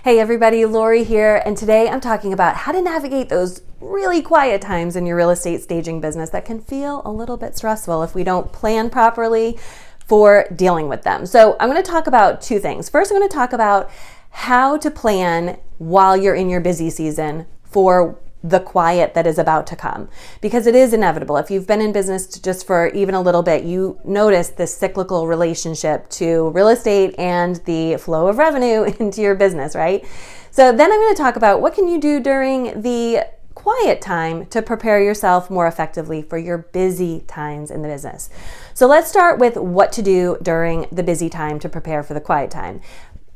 Hey everybody, Lori here, and today I'm talking about how to navigate those really quiet times in your real estate staging business that can feel a little bit stressful if we don't plan properly for dealing with them. So I'm going to talk about two things. First, I'm going to talk about how to plan while you're in your busy season for the quiet that is about to come, because it is inevitable. If you've been in business just for even a little bit, you notice this cyclical relationship to real estate and the flow of revenue into your business, right? So then I'm going to talk about what can you do during the quiet time to prepare yourself more effectively for your busy times in the business. So let's start with what to do during the busy time to prepare for the quiet time.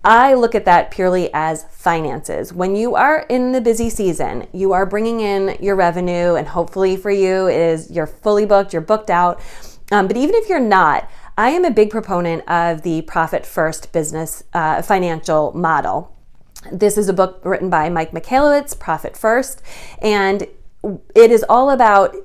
I look at that purely as finances. When you are in the busy season, you are bringing in your revenue, and hopefully for you you're fully booked, you're booked out. But even if you're not, I am a big proponent of the profit first business financial model. This is a book written by Mike Michalowicz, Profit First, and it is all about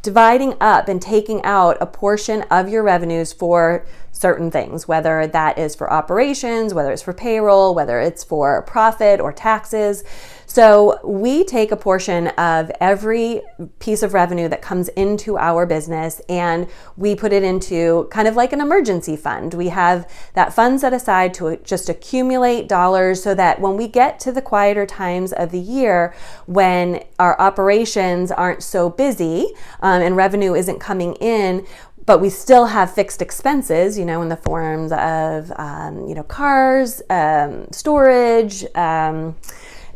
dividing up and taking out a portion of your revenues for certain things, whether that is for operations, whether it's for payroll, whether it's for profit or taxes. So we take a portion of every piece of revenue that comes into our business and we put it into kind of like an emergency fund. We have that fund set aside to just accumulate dollars so that when we get to the quieter times of the year, when our operations aren't so busy and revenue isn't coming in, but we still have fixed expenses, in the forms of, cars, storage,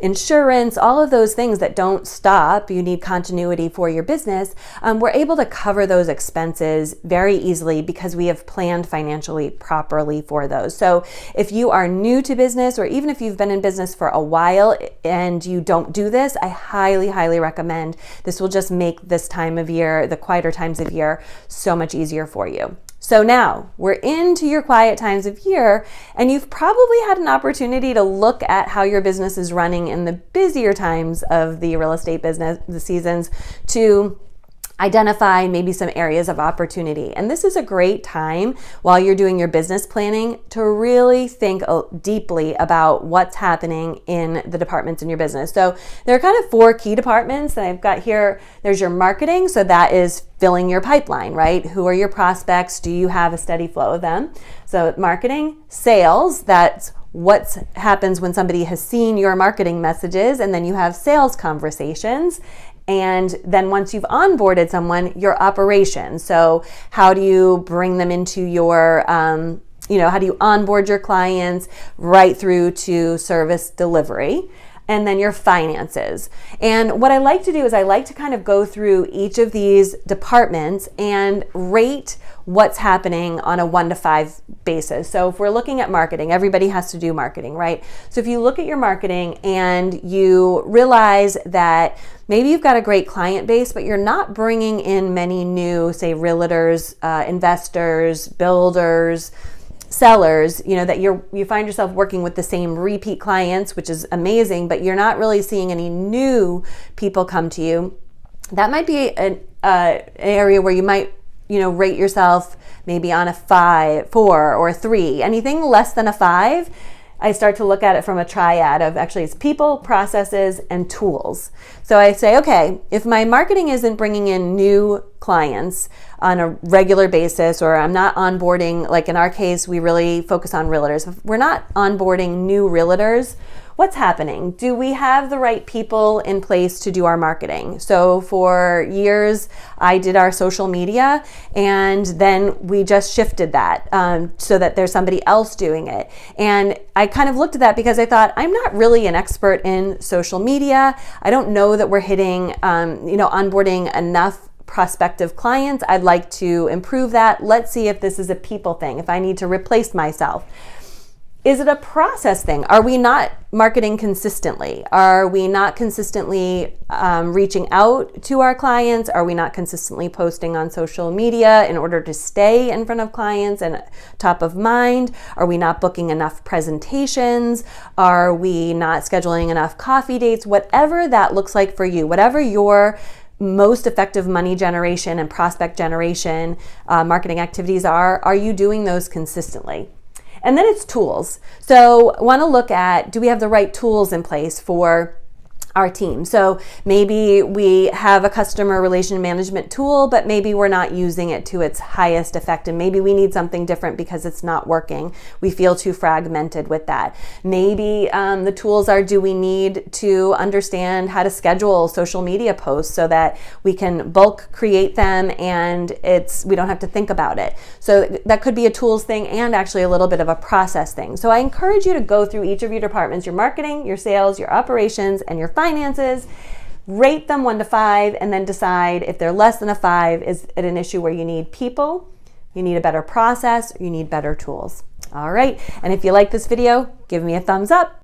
insurance, all of those things that don't stop. You need continuity for your business. We're able to cover those expenses very easily because we have planned financially properly for those. So if you are new to business, or even if you've been in business for a while and you don't do this, I highly, highly recommend. This will just make this time of year, the quieter times of year, so much easier for you. So now we're into your quiet times of year, and you've probably had an opportunity to look at how your business is running in the busier times of the real estate business, the seasons, to identify maybe some areas of opportunity. And this is a great time while you're doing your business planning to really think deeply about what's happening in the departments in your business. So there are kind of 4 key departments that I've got here. There's your marketing. So that is filling your pipeline, right? Who are your prospects? Do you have a steady flow of them? So marketing. Sales, that's what happens when somebody has seen your marketing messages, and then you have sales conversations. And then once you've onboarded someone, your operations. So how do you bring them into your, how do you onboard your clients right through to service delivery? And then your finances. And what I like to do is I like to kind of go through each of these departments and rate what's happening on a 1 to 5 basis. So if we're looking at marketing, everybody has to do marketing, right? So if you look at your marketing and you realize that maybe you've got a great client base, but you're not bringing in many new, say, realtors, investors, builders, sellers, that you find yourself working with the same repeat clients, which is amazing, but you're not really seeing any new people come to you. That might be an area where you might, rate yourself maybe on a 4 or a 3. Anything less than a 5, I start to look at it from a triad of actually it's people, processes, and tools. So I say, okay, if my marketing isn't bringing in new clients on a regular basis, or I'm not onboarding, like in our case, we really focus on realtors. If we're not onboarding new realtors, what's happening? Do we have the right people in place to do our marketing? So for years, I did our social media, and then we just shifted that so that there's somebody else doing it. And I kind of looked at that because I thought, I'm not really an expert in social media. I don't know that we're hitting, onboarding enough prospective clients. I'd like to improve that. Let's see if this is a people thing, if I need to replace myself. Is it a process thing? Are we not marketing consistently? Are we not consistently reaching out to our clients? Are we not consistently posting on social media in order to stay in front of clients and top of mind? Are we not booking enough presentations? Are we not scheduling enough coffee dates? Whatever that looks like for you, whatever your most effective money generation and prospect generation marketing activities are you doing those consistently? And then it's tools. So want to look at, do we have the right tools in place for our team? So maybe we have a customer relation management tool, but maybe we're not using it to its highest effect, and maybe we need something different because it's not working. We feel too fragmented with that. Maybe the tools are, do we need to understand how to schedule social media posts so that we can bulk create them and we don't have to think about it. So that could be a tools thing and actually a little bit of a process thing. So I encourage you to go through each of your departments, your marketing, your sales, your operations, and your finances, rate them 1 to 5, and then decide if they're less than a 5, is it an issue where you need people, you need a better process, or you need better tools. All right, and if you like this video, give me a thumbs up.